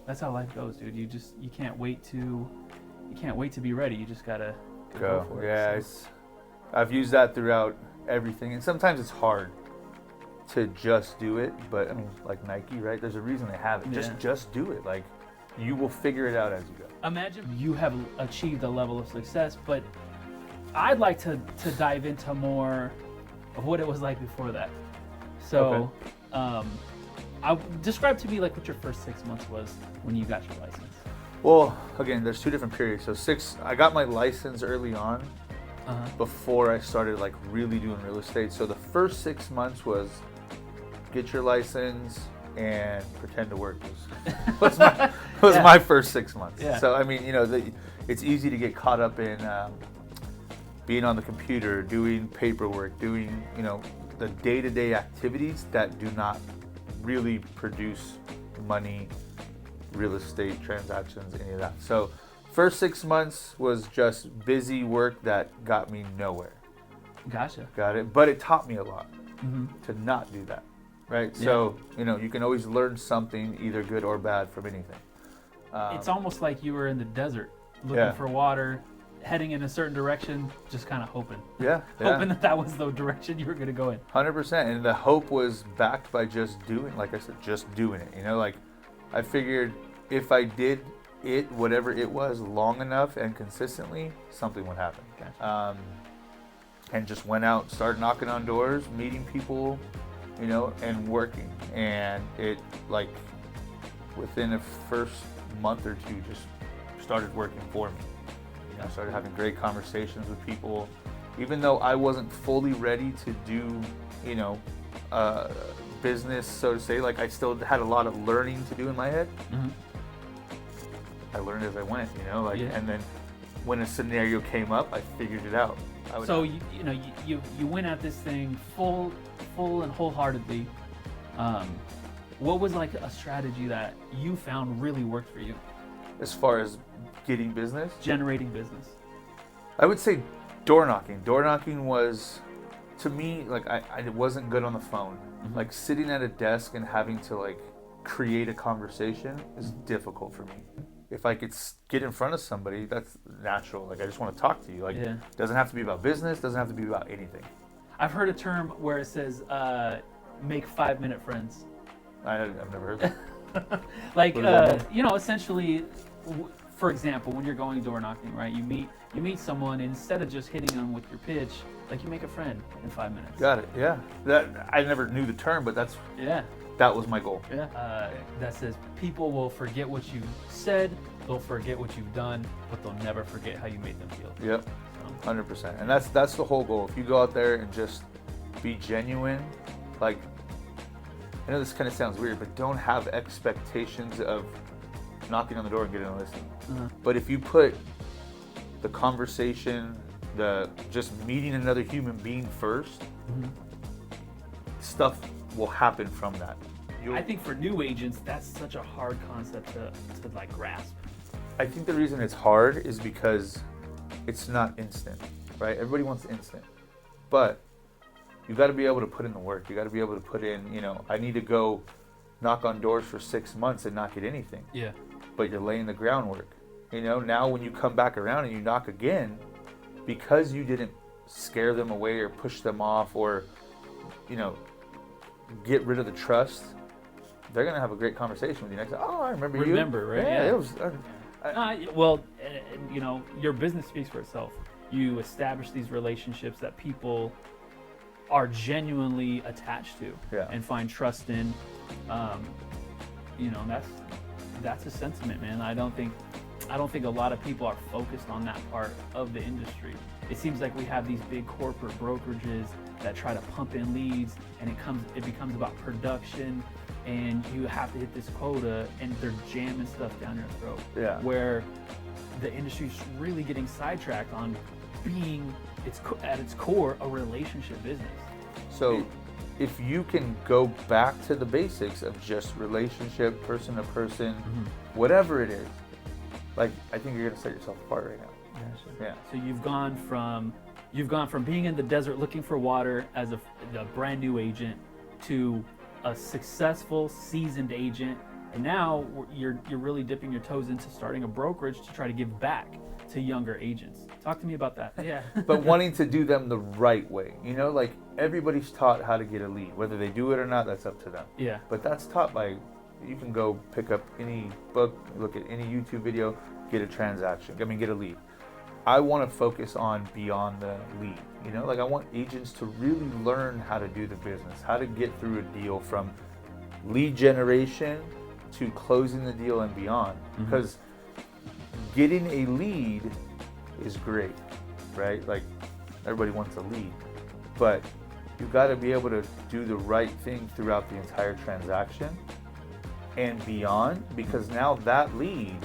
That's how life goes, dude. You can't wait to be ready. You just gotta go for it. Yeah, I've used that throughout everything, and sometimes it's hard to just do it. But I mean, like Nike, right? There's a reason they have it. Yeah. Just do it. Like, you will figure it out as you go. Imagine you have achieved a level of success, but I'd like to dive into more of what it was like before that. So, describe to me like what your first 6 months was when you got your license. Well, again, there's 2 different periods. So I got my license early on, before I started like really doing real estate. So the first 6 months was get your license and pretend to work was my first 6 months. Yeah. So I mean, it's easy to get caught up in being on the computer, doing paperwork, doing the day-to-day activities that do not really produce money, real estate transactions, any of that. So first 6 months was just busy work that got me nowhere. Gotcha. Got it. But it taught me a lot to not do that. Right. Yeah. So, you can always learn something, either good or bad, from anything. It's almost like you were in the desert looking for water, heading in a certain direction, just kind of hoping. Yeah. Hoping that was the direction you were going to go in. 100%. And the hope was backed by just doing, like I said, just doing it. Like I figured if I did it, whatever it was, long enough and consistently, something would happen. Gotcha. And just went out, started knocking on doors, meeting people, and working. And it, like, within the first month or two, just started working for me. I started having great conversations with people. Even though I wasn't fully ready to do, business, so to say, like I still had a lot of learning to do in my head. I learned as I went, and then when a scenario came up, I figured it out. So you went at this thing full and wholeheartedly. What was like a strategy that you found really worked for you? As far as getting business? Generating business. I would say door knocking. Door knocking was, to me, like I wasn't good on the phone. Like sitting at a desk and having to like create a conversation is difficult for me. If I could get in front of somebody, that's natural. Like I just want to talk to you. Like it doesn't have to be about business, doesn't have to be about anything. I've heard a term where it says make 5-minute friends. I've never heard that. Like essentially, for example, when you're going door knocking, right? You meet someone, and instead of just hitting them with your pitch, like you make a friend in 5 minutes. Got it. Yeah. That I never knew the term, but that was my goal. Yeah. That says people will forget what you said, they'll forget what you've done, but they'll never forget how you made them feel. Yep. 100%. And that's the whole goal. If you go out there and just be genuine, like, I know this kind of sounds weird, but don't have expectations of knocking on the door and getting a listing. But if you put the conversation, the just meeting another human being first, stuff will happen from that. I think for new agents, that's such a hard concept to like grasp. I think the reason it's hard is because it's not instant, right? Everybody wants instant, but you got to be able to put in the work. You got to be able to put in, I need to go knock on doors for 6 months and not get anything. Yeah. But you're laying the groundwork. Now when you come back around and you knock again, because you didn't scare them away or push them off or, get rid of the trust, they're going to have a great conversation with you next time. Oh, I remember you. Remember, right? Yeah. It was... your business speaks for itself. You establish these relationships that people are genuinely attached to and find trust in. That's a sentiment, man. I don't think a lot of people are focused on that part of the industry. It seems like we have these big corporate brokerages that try to pump in leads, and it becomes about production, and you have to hit this quota, and they're jamming stuff down your throat. Yeah. Where the industry's really getting sidetracked on being at its core a relationship business. So if you can go back to the basics of just relationship, person to person, whatever it is, like, I think you're gonna set yourself apart right now. Yeah. So you've gone from being in the desert looking for water as a brand new agent to a successful, seasoned agent, And now you're really dipping your toes into starting a brokerage to try to give back to younger agents. Talk to me about that. Yeah. But wanting to do them the right way. You know, like everybody's taught how to get a lead. Whether they do it or not, that's up to them. Yeah. But that's taught by, you can go pick up any book, look at any YouTube video, get a transaction. I mean, get a lead. I want to focus on beyond the lead. You know, like I want agents to really learn how to do the business, how to get through a deal from lead generation to closing the deal and beyond. Because getting a lead is great, right? Like everybody wants a lead, but you've got to be able to do the right thing throughout the entire transaction and beyond, because now that lead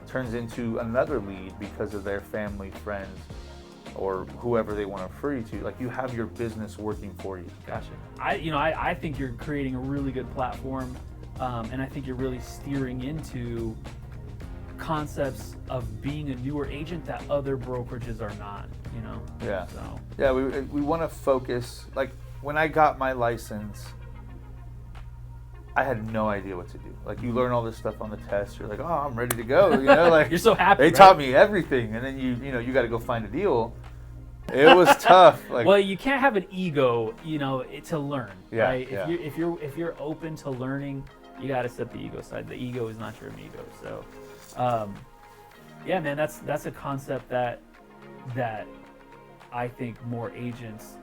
turns into another lead because of their family, friends, or whoever they want to refer you to. Like you have your business working for you. Gotcha. I think you're creating a really good platform, and I think you're really steering into concepts of being a newer agent that other brokerages are not. You know. Yeah. So. Yeah, we want to focus. Like when I got my license, I had no idea what to do. Like you learn all this stuff on the test. You're like, oh, I'm ready to go. You know, like you're so happy. They taught me everything, and then you got to go find a deal. It was tough. Like, well, you can't have an ego, to learn. Yeah, right? yeah. If you're open to learning, you got to set the ego aside. The ego is not your amigo. So, yeah, man, that's a concept that I think more agents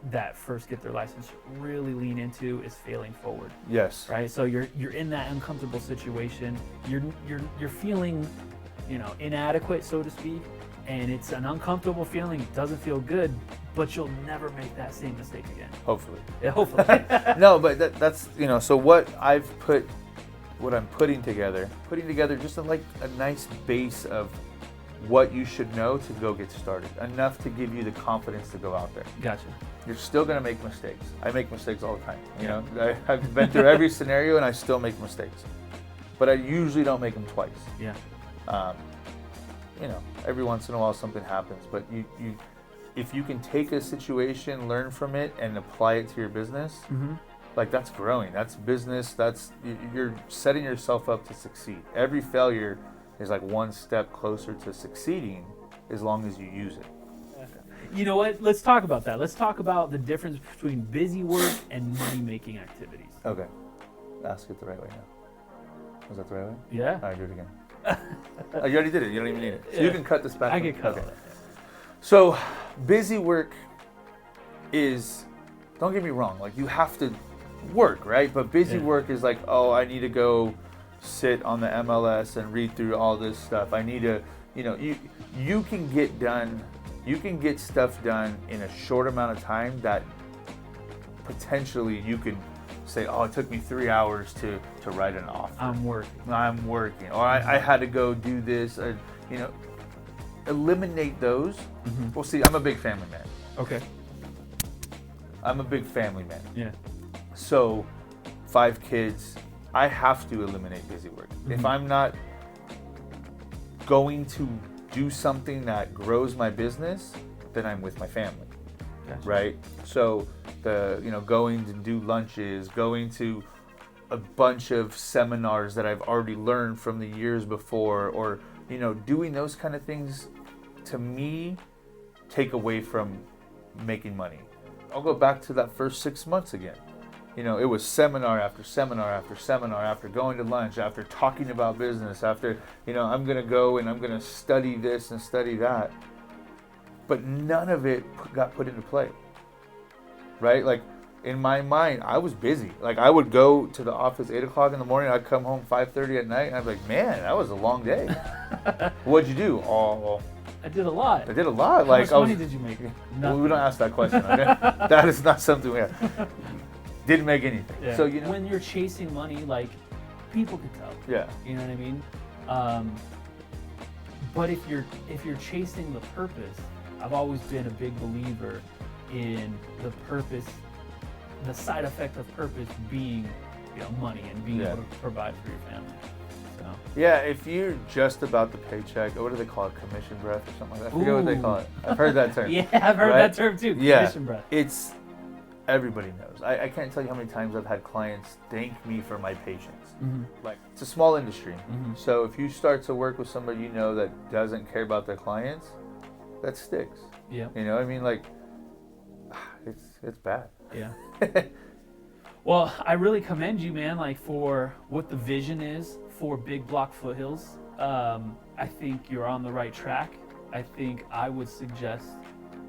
that first get their license really lean into is failing forward. Yes. Right. So you're in that uncomfortable situation. You're feeling, inadequate, so to speak, and it's an uncomfortable feeling. It doesn't feel good, but you'll never make that same mistake again. Hopefully. Yeah, hopefully. No, but that's so what I'm putting together just a nice base of what you should know to go get started, enough to give you the confidence to go out there. Gotcha. You're still going to make mistakes. I make mistakes all the time. You know, I've been through every scenario and I still make mistakes, but I usually don't make them twice. Yeah. Every once in a while something happens, but if you can take a situation, learn from it, and apply it to your business, like that's growing. That's business. You're setting yourself up to succeed. Every failure is like one step closer to succeeding, as long as you use it. You know what? Let's talk about that. Let's talk about the difference between busy work and money-making activities. Okay. Ask it the right way now. Was that the right way? Yeah. All right, do it again. Oh, you already did it. You don't even need it. So you can cut this back. I can cut okay. it. So busy work is, don't get me wrong, like you have to work, right? But busy work is like, oh, I need to go sit on the MLS and read through all this stuff. I need to, you can get stuff done in a short amount of time that potentially you can say, oh, it took me 3 hours to write an offer. I'm working. Or I had to go do this. Eliminate those. Well, see, I'm a big family man. Okay. I'm a big family man. Yeah. So 5 kids, I have to eliminate busy work. If I'm not going to do something that grows my business, then I'm with my family. Gotcha. Right? So going to do lunches, going to a bunch of seminars that I've already learned from the years before, or doing those kind of things, to me, take away from making money. I'll go back to that first 6 months again. It was seminar after seminar after seminar, after going to lunch, after talking about business, after, I'm going to go and I'm going to study this and study that. But none of it got put into play, right? Like in my mind, I was busy. Like I would go to the office 8 o'clock in the morning. I'd come home 5:30 at night. And I'd be like, man, that was a long day. What'd you do? Oh, well, I did a lot. How much money did you make? Well, we don't ask that question. Okay? That is not something we have. Didn't make anything. Yeah. So when you're chasing money, like people can tell. Yeah. You know what I mean? But if you're chasing the purpose, I've always been a big believer in the purpose, the side effect of purpose being, money and being able to provide for your family. So. Yeah, if you're just about the paycheck, or what do they call it, commission breath or something like that? I forget what they call it. I've heard that term. Yeah, I've heard that term too, commission breath. everybody knows. I can't tell you how many times I've had clients thank me for my patience. Mm-hmm. Like, it's a small industry. Mm-hmm. So if you start to work with somebody you know that doesn't care about their clients, that sticks. Yeah. You know, I mean, like, it's bad. Yeah. Well, I really commend you, man, like, for what the vision is for Big Block Foothills. I think you're on the right track. I think I would suggest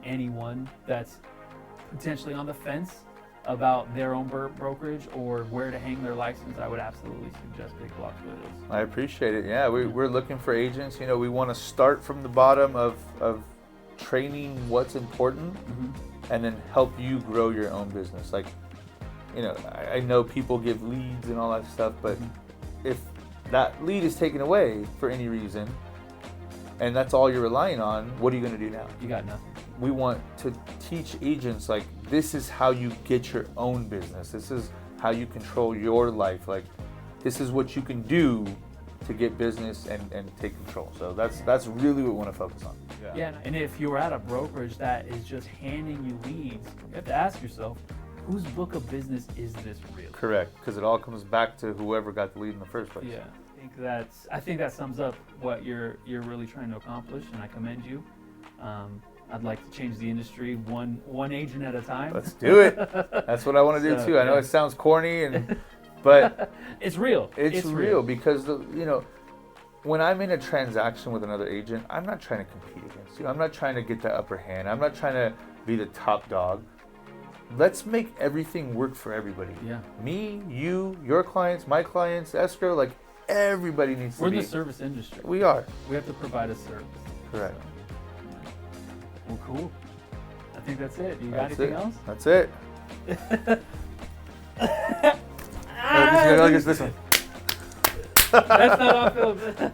anyone that's potentially on the fence about their own brokerage or where to hang their license, I would absolutely suggest Big Block Foothills. I appreciate it. Yeah, we're looking for agents. You know, we want to start from the bottom of training what's important, Mm-hmm. and then help you grow your own business. Like, you know, I know people give leads and all that stuff, but if that lead is taken away for any reason, and that's all you're relying on, what are you going to do now? You got nothing. We want to teach agents, like, this is how you get your own business. This is how you control your life. Like, this is what you can do to get business and take control. So that's really what we want to focus on. Yeah, and if you're at a brokerage that is just handing you leads, you have to ask yourself, whose book of business is this really? Correct, because it all comes back to whoever got the lead in the first place. Yeah, I think that sums up what you're really trying to accomplish, and I commend you. I'd like to change the industry one agent at a time. Let's do it. That's what I want to do too. I know it sounds corny, but it's real. It's real because when I'm in a transaction with another agent, I'm not trying to compete against you. I'm not trying to get the upper hand. I'm not trying to be the top dog. Let's make everything work for everybody. Yeah. Me, you, your clients, my clients, escrow, like, everybody needs to be. We're in the service industry. We are. We have to provide a service. Correct. Well, cool. I think that's it. You got anything else? That's it. Look at this one. That's not on film.